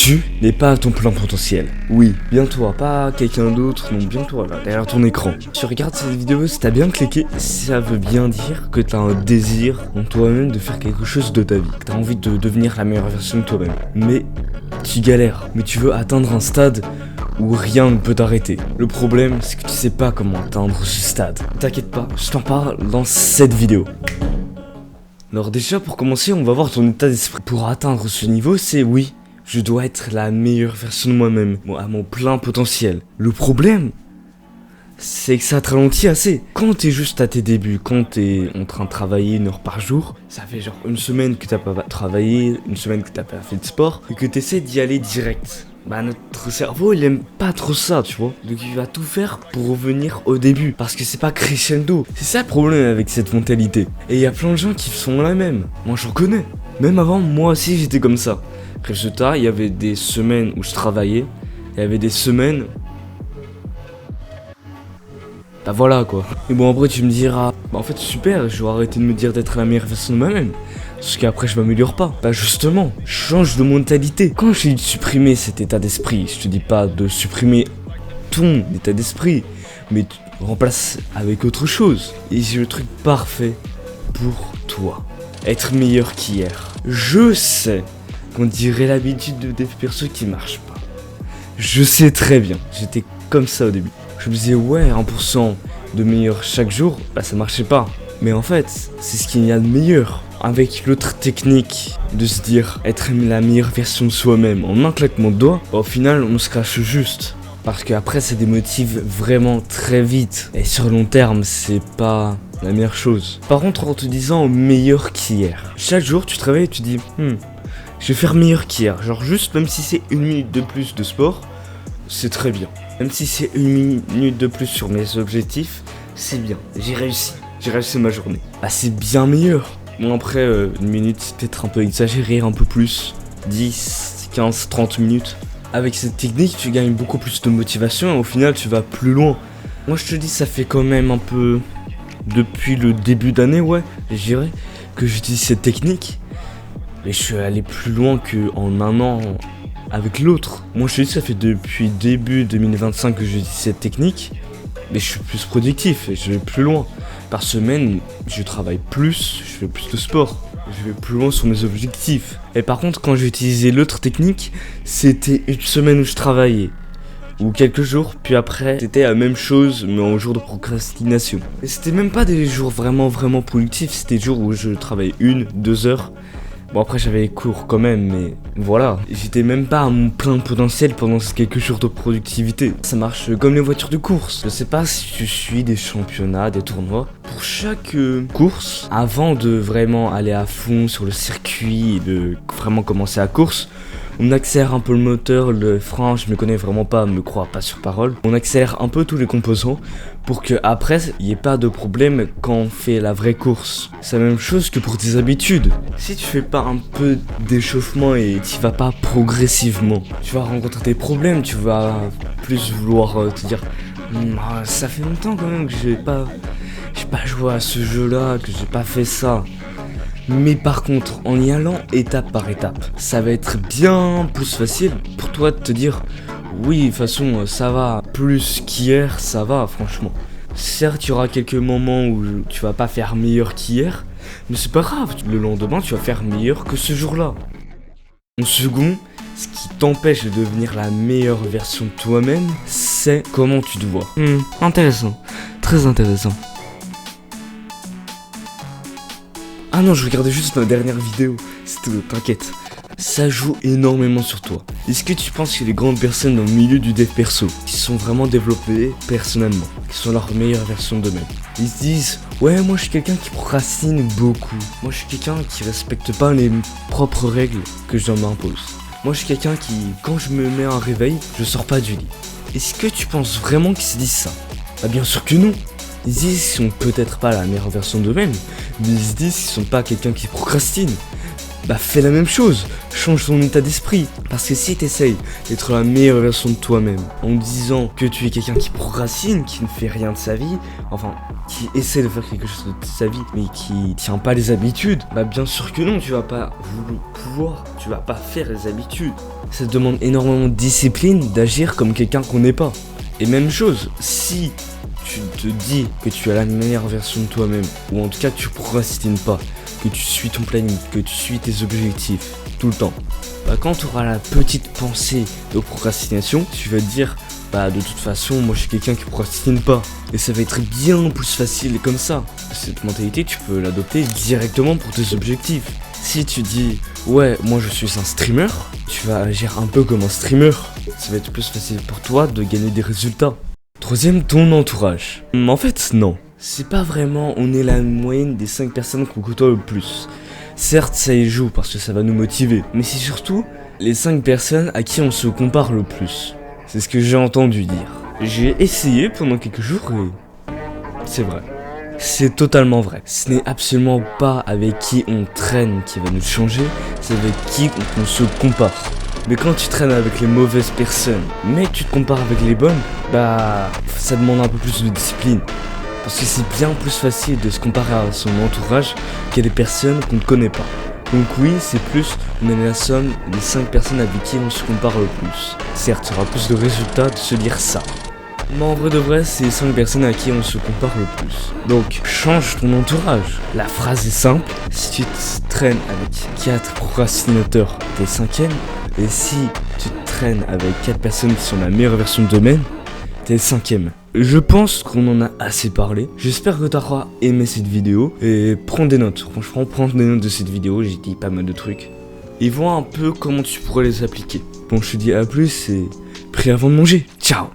Tu n'es pas à ton plein potentiel. Oui, bien toi, pas quelqu'un d'autre, non, bien toi, là, derrière ton écran. Tu regardes cette vidéo, si t'as bien cliqué, ça veut bien dire que t'as un désir en toi-même de faire quelque chose de ta vie. Que t'as envie de devenir la meilleure version de toi-même. Mais tu galères, mais tu veux atteindre un stade où rien ne peut t'arrêter. Le problème, c'est que tu sais pas comment atteindre ce stade. T'inquiète pas, je t'en parle dans cette vidéo. Alors déjà, pour commencer, on va voir ton état d'esprit. Pour atteindre ce niveau, c'est oui. Je dois être la meilleure version de moi-même, à mon plein potentiel. Le problème, c'est que ça te ralentit assez. Quand t'es juste à tes débuts, quand t'es en train de travailler 1 heure par jour, ça fait genre 1 semaine que t'as pas travaillé, 1 semaine que t'as pas fait de sport, et que t'essaies d'y aller direct. Notre cerveau, il aime pas trop ça, tu vois. Donc il va tout faire pour revenir au début, parce que c'est pas crescendo. C'est ça le problème avec cette mentalité. Et il y a plein de gens qui sont la même. Moi, j'en connais. Même avant, moi aussi, j'étais comme ça. Résultat, il y avait des semaines où je travaillais, il y avait des semaines... Bah voilà quoi. Et bon après tu me diras, en fait super, je vais arrêter de me dire d'être la meilleure version de moi-même. Parce qu'après je m'améliore pas. Bah justement, change de mentalité. Quand je dis de supprimer cet état d'esprit, je te dis pas de supprimer ton état d'esprit, mais tu remplaces avec autre chose. Et j'ai le truc parfait pour toi. Être meilleur qu'hier. Je sais qu'on dirait l'habitude de dev perso qui marche pas. Je sais très bien, j'étais comme ça au début. Je me disais ouais 1% de meilleur chaque jour, bah ça marchait pas. Mais en fait, c'est ce qu'il y a de meilleur. Avec l'autre technique de se dire être la meilleure version de soi-même en un claquement de doigts, bah, au final on se cache juste. Parce qu'après ça démotive vraiment très vite. Et sur le long terme c'est pas la meilleure chose. Par contre en te disant meilleur qu'hier, chaque jour tu te réveilles et tu dis je vais faire meilleur qu'hier, genre juste même si c'est 1 minute de plus de sport, c'est très bien. Même si c'est 1 minute de plus sur mes objectifs, c'est bien, j'ai réussi ma journée. Bah c'est bien meilleur. Bon après 1 minute c'est peut-être un peu exagéré, un peu plus, 10, 15, 30 minutes. Avec cette technique tu gagnes beaucoup plus de motivation et au final tu vas plus loin. Moi je te dis ça fait quand même un peu, depuis le début d'année ouais, je dirais, que j'utilise cette technique. Et je suis allé plus loin qu'en 1 an avec l'autre. Moi je te dis ça fait depuis début 2025 que j'utilise cette technique. Mais je suis plus productif et je vais plus loin. Par semaine, je travaille plus, je fais plus de sport. Je vais plus loin sur mes objectifs. Et par contre quand j'ai utilisé l'autre technique, c'était 1 semaine où je travaillais. Ou quelques jours, puis après c'était la même chose mais en jour de procrastination. Et c'était même pas des jours vraiment productifs, c'était des jours où je travaillais 1-2 heures. Bon après j'avais les cours quand même, mais voilà. J'étais même pas à mon plein potentiel pendant ces quelques jours de productivité. Ça marche comme les voitures de course. Je sais pas si tu suis des championnats, des tournois. Pour chaque course, avant de vraiment aller à fond sur le circuit et de vraiment commencer la course, on accélère un peu le moteur, le frein, je me connais vraiment pas, me crois pas sur parole. On accélère un peu tous les composants pour que après il n'y ait pas de problème quand on fait la vraie course. C'est la même chose que pour tes habitudes. Si tu fais pas un peu d'échauffement et tu vas pas progressivement, tu vas rencontrer des problèmes, tu vas plus vouloir te dire ça fait longtemps quand même que j'ai pas joué à ce jeu là, que j'ai pas fait ça. Mais par contre, en y allant étape par étape, ça va être bien plus facile pour toi de te dire oui, de toute façon, ça va. Plus qu'hier, ça va, franchement. Certes, il y aura quelques moments où tu vas pas faire meilleur qu'hier, mais c'est pas grave. Le lendemain, tu vas faire meilleur que ce jour-là. En second, ce qui t'empêche de devenir la meilleure version de toi-même, c'est comment tu te vois. Intéressant, très intéressant. Ah non, je regardais juste ma dernière vidéo, c'est tout, t'inquiète. Ça joue énormément sur toi. Est-ce que tu penses que les grandes personnes dans le milieu du dev perso, qui sont vraiment développées personnellement, qui sont leur meilleure version d'eux-mêmes, ils se disent ouais moi je suis quelqu'un qui procrastine beaucoup. Moi je suis quelqu'un qui respecte pas les propres règles que je m'impose. Moi je suis quelqu'un qui, quand je me mets un réveil, je sors pas du lit. Est-ce que tu penses vraiment qu'ils se disent ça? Bah bien sûr que non. Ils disent qu'ils sont peut-être pas la meilleure version d'eux-mêmes, mais ils se disent qu'ils sont pas quelqu'un qui procrastine. bah fais la même chose, change ton état d'esprit. Parce que si t'essayes d'être la meilleure version de toi-même en disant que tu es quelqu'un qui procrastine, qui ne fait rien de sa vie, enfin qui essaie de faire quelque chose de sa vie mais qui tient pas les habitudes, bah bien sûr que non, tu vas pas pouvoir, tu vas pas faire les habitudes. Ça demande énormément de discipline d'agir comme quelqu'un qu'on n'est pas. Et même chose, si tu te dis que tu as la meilleure version de toi-même, ou en tout cas que tu procrastines pas, que tu suis ton planning, que tu suis tes objectifs tout le temps, bah quand tu auras la petite pensée de procrastination, tu vas te dire bah de toute façon moi je suis quelqu'un qui procrastine pas, et ça va être bien plus facile comme ça. Cette mentalité tu peux l'adopter directement pour tes objectifs. Si tu dis ouais moi je suis un streamer, tu vas agir un peu comme un streamer, ça va être plus facile pour toi de gagner des résultats. Troisième, ton entourage. En fait non, c'est pas vraiment on est la moyenne des 5 personnes qu'on côtoie le plus. Certes ça y joue parce que ça va nous motiver, mais c'est surtout les 5 personnes à qui on se compare le plus. C'est ce que j'ai entendu dire. J'ai essayé pendant quelques jours et c'est vrai. C'est totalement vrai. Ce n'est absolument pas avec qui on traîne qui va nous changer, c'est avec qui on se compare. Mais quand tu traînes avec les mauvaises personnes, mais que tu te compares avec les bonnes, bah ça demande un peu plus de discipline. Parce que c'est bien plus facile de se comparer à son entourage qu'à des personnes qu'on ne connaît pas. Donc oui, c'est plus, on est la somme des 5 personnes avec qui on se compare le plus. Certes, il y aura plus de résultats de se dire ça. Mais en vrai de vrai, c'est les 5 personnes à qui on se compare le plus. Donc, change ton entourage. La phrase est simple, si tu te traînes avec 4 procrastinateurs, t'es 5ème. Et si tu te traînes avec 4 personnes qui sont la meilleure version de toi-même, t'es 5ème. Je pense qu'on en a assez parlé. J'espère que t'auras aimé cette vidéo. Et prends des notes. Franchement, prends des notes de cette vidéo. J'ai dit pas mal de trucs. Et vois un peu comment tu pourrais les appliquer. Bon, je te dis à plus et prie avant de manger. Ciao!